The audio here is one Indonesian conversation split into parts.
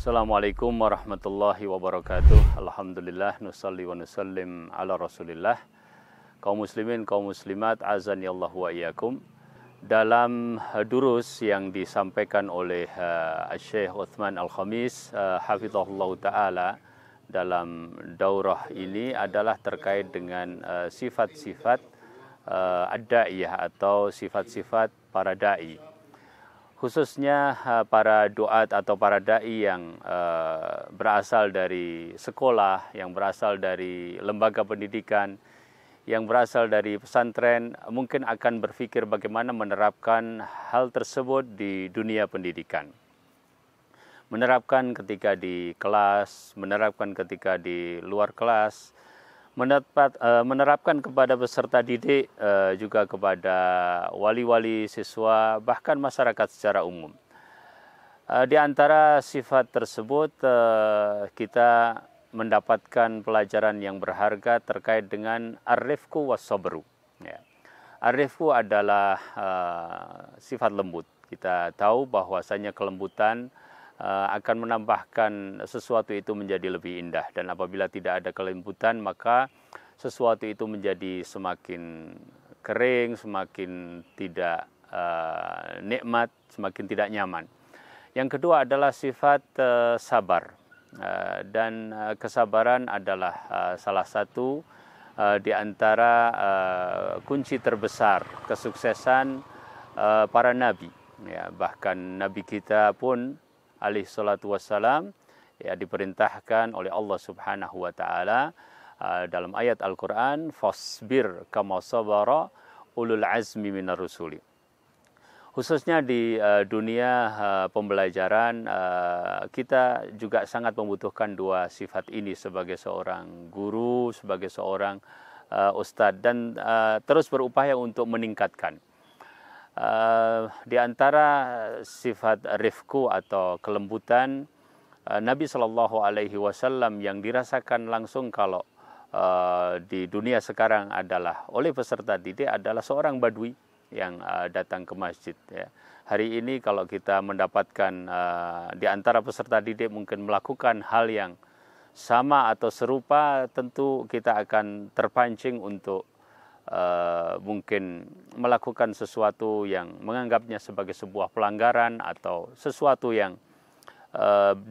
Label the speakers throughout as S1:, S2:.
S1: Assalamualaikum warahmatullahi wabarakatuh. Alhamdulillah, nusalli wa nusallim ala rasulillah. Kaum muslimin, kaum muslimat, azani Allah wa iyyakum. Dalam durus yang disampaikan oleh Syekh Uthman Al-Khamis hafizahullah ta'ala dalam daurah ini adalah terkait dengan sifat-sifat ad-da'iyah atau sifat-sifat para da'i. Khususnya para duat atau para da'i yang berasal dari sekolah, yang berasal dari lembaga pendidikan, yang berasal dari pesantren, mungkin akan berpikir bagaimana menerapkan hal tersebut di dunia pendidikan. Menerapkan ketika di kelas, menerapkan ketika di luar kelas, menerapkan kepada peserta didik, juga kepada wali-wali siswa, bahkan masyarakat secara umum. Di antara sifat tersebut kita mendapatkan pelajaran yang berharga terkait dengan ar-rifqu was-sabru. Ya. Ar-rifqu adalah sifat lembut. Kita tahu bahwasanya kelembutan akan menambahkan sesuatu itu menjadi lebih indah, dan apabila tidak ada kelembutan maka sesuatu itu menjadi semakin kering, semakin tidak nikmat, semakin tidak nyaman. Yang kedua adalah sifat sabar, dan kesabaran adalah salah satu di antara kunci terbesar kesuksesan para nabi. Ya, bahkan nabi kita pun alaihi salatu wassalam ya diperintahkan oleh Allah Subhanahu wa taala dalam ayat Al-Qur'an, fasbir kama sabara ulul azmi minar rusuli. Khususnya di dunia pembelajaran, kita juga sangat membutuhkan dua sifat ini sebagai seorang guru, sebagai seorang ustadz, dan terus berupaya untuk meningkatkan. Di antara sifat rifku atau kelembutan Nabi Shallallahu Alaihi Wasallam yang dirasakan langsung kalau di dunia sekarang adalah oleh peserta didik adalah seorang badui yang datang ke masjid. Ya. Hari ini kalau kita mendapatkan di antara peserta didik mungkin melakukan hal yang sama atau serupa, tentu kita akan terpancing untuk mungkin melakukan sesuatu yang menganggapnya sebagai sebuah pelanggaran atau sesuatu yang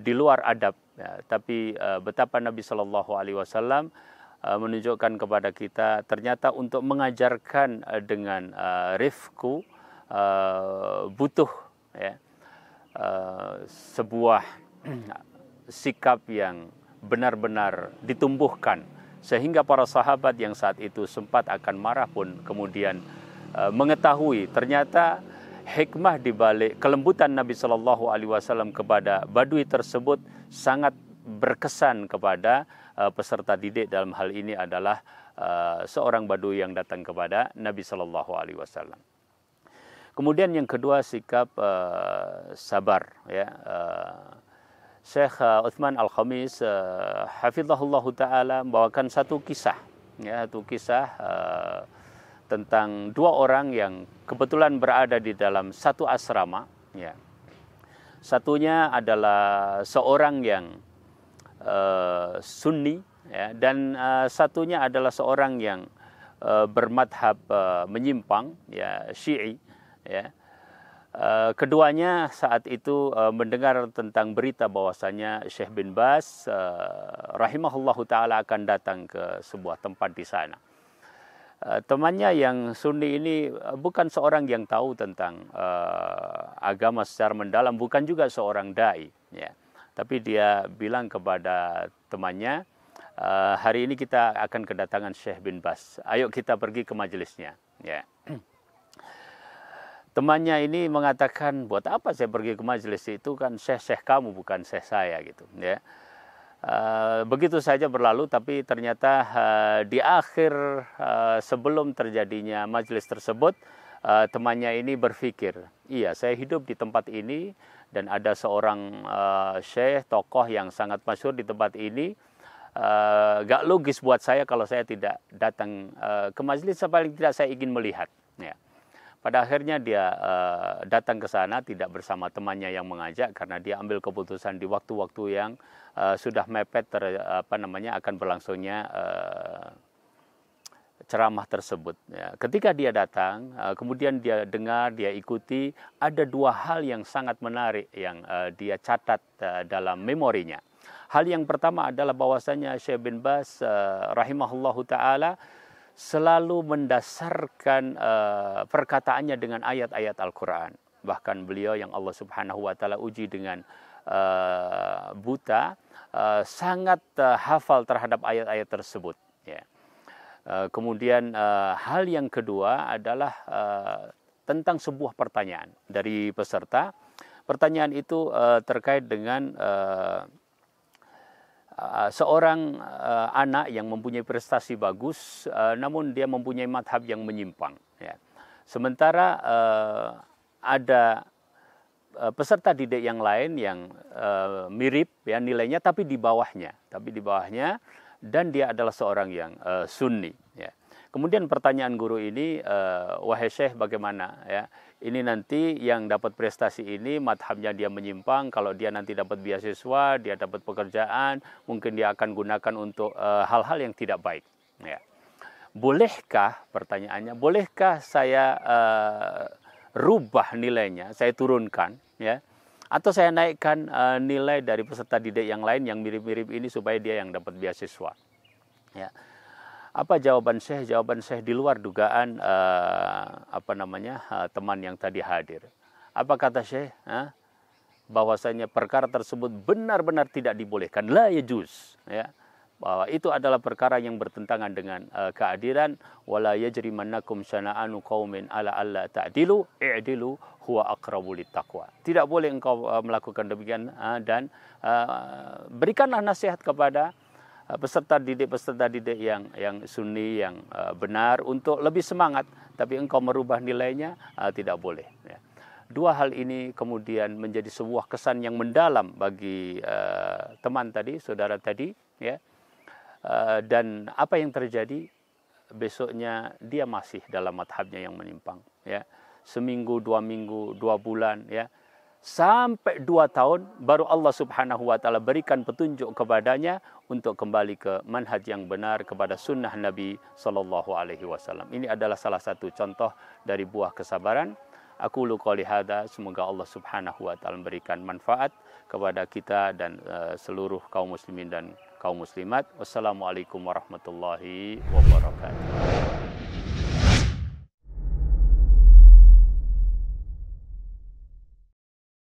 S1: di luar adab. Ya. Tapi betapa Nabi Shallallahu Alaihi Wasallam menunjukkan kepada kita ternyata untuk mengajarkan dengan rifku butuh ya, sebuah sikap yang benar-benar ditumbuhkan, sehingga para sahabat yang saat itu sempat akan marah pun kemudian mengetahui ternyata hikmah di balik kelembutan Nabi Shallallahu Alaihi Wasallam kepada badui tersebut sangat berkesan kepada peserta didik. Dalam hal ini adalah seorang badui yang datang kepada Nabi Shallallahu Alaihi Wasallam. Kemudian yang kedua, sikap sabar. Ya, Syekh Uthman Al-Khamis hafizahullah ta'ala membawakan satu kisah, ya, satu kisah tentang dua orang yang kebetulan berada di dalam satu asrama. Ya. Satunya adalah seorang yang Sunni, ya, dan satunya adalah seorang yang bermadhab menyimpang, ya, Syi'i. Ya. Keduanya saat itu mendengar tentang berita bahwasanya Syekh bin Baz rahimahullahu ta'ala akan datang ke sebuah tempat di sana. Temannya yang Sunni ini bukan seorang yang tahu tentang agama secara mendalam, bukan juga seorang da'i, ya. Tapi dia bilang kepada temannya, hari ini kita akan kedatangan Syekh bin Baz, ayo kita pergi ke majelisnya. Ya. Temannya ini mengatakan, buat apa saya pergi ke majelis itu, kan syekh kamu bukan syekh saya gitu. Ya. Begitu saja berlalu, tapi ternyata di akhir sebelum terjadinya majelis tersebut, temannya ini berpikir, iya saya hidup di tempat ini dan ada seorang syekh tokoh yang sangat masyhur di tempat ini. Gak logis buat saya kalau saya tidak datang ke majelis, paling tidak saya ingin melihat. Ya. Pada akhirnya dia datang ke sana tidak bersama temannya yang mengajak, karena dia ambil keputusan di waktu-waktu yang sudah mepet akan berlangsungnya ceramah tersebut. Ya. Ketika dia datang, kemudian dia dengar, dia ikuti, ada dua hal yang sangat menarik yang dia catat dalam memorinya. Hal yang pertama adalah bahwasanya Syekh bin Baz rahimahullahu taala selalu mendasarkan perkataannya dengan ayat-ayat Al-Quran. Bahkan beliau yang Allah Subhanahu wa taala uji dengan buta, sangat hafal terhadap ayat-ayat tersebut. Ya. Kemudian hal yang kedua adalah tentang sebuah pertanyaan dari peserta. Pertanyaan itu terkait dengan seorang anak yang mempunyai prestasi bagus, namun dia mempunyai madhab yang menyimpang. Ya. Sementara ada peserta didik yang lain yang mirip ya nilainya, tapi di bawahnya, dan dia adalah seorang yang sunni. Ya. Kemudian pertanyaan guru ini, wahai Syekh, bagaimana? Ya, ini nanti yang dapat prestasi ini madhabnya dia menyimpang. Kalau dia nanti dapat beasiswa, dia dapat pekerjaan, mungkin dia akan gunakan untuk hal-hal yang tidak baik. Ya. Bolehkah, pertanyaannya, bolehkah saya rubah nilainya, saya turunkan, ya? Atau saya naikkan nilai dari peserta didik yang lain yang mirip-mirip ini supaya dia yang dapat beasiswa. Ya. Apa jawaban Syekh? Jawaban Syekh di luar dugaan teman yang tadi hadir. Apa kata Syekh? Bahwasanya perkara tersebut benar-benar tidak dibolehkan. La yajuz. Ya. Bahwa itu adalah perkara yang bertentangan dengan keadilan. Wala yajrimannakum syana'anu qaumin ala alla ta'dilu i'dilu huwa aqrabu littaqwa. Tidak boleh engkau melakukan demikian, dan berikanlah nasihat kepada peserta didik yang sunni, yang benar, untuk lebih semangat, tapi engkau merubah nilainya tidak boleh. Ya. Dua hal ini kemudian menjadi sebuah kesan yang mendalam bagi teman tadi, saudara tadi, ya. Dan apa yang terjadi besoknya, dia masih dalam madhabnya yang menyimpang, ya. Seminggu, 2 minggu, 2 bulan, ya, sampai 2 tahun baru Allah Subhanahu wa taala berikan petunjuk kepadanya untuk kembali ke manhaj yang benar, kepada sunnah Nabi sallallahu alaihi wasallam. Ini adalah salah satu contoh dari buah kesabaran. Aku qouli hadza, semoga Allah Subhanahu wa taala memberikan manfaat kepada kita dan seluruh kaum muslimin dan kaum muslimat. Wassalamualaikum warahmatullahi wabarakatuh.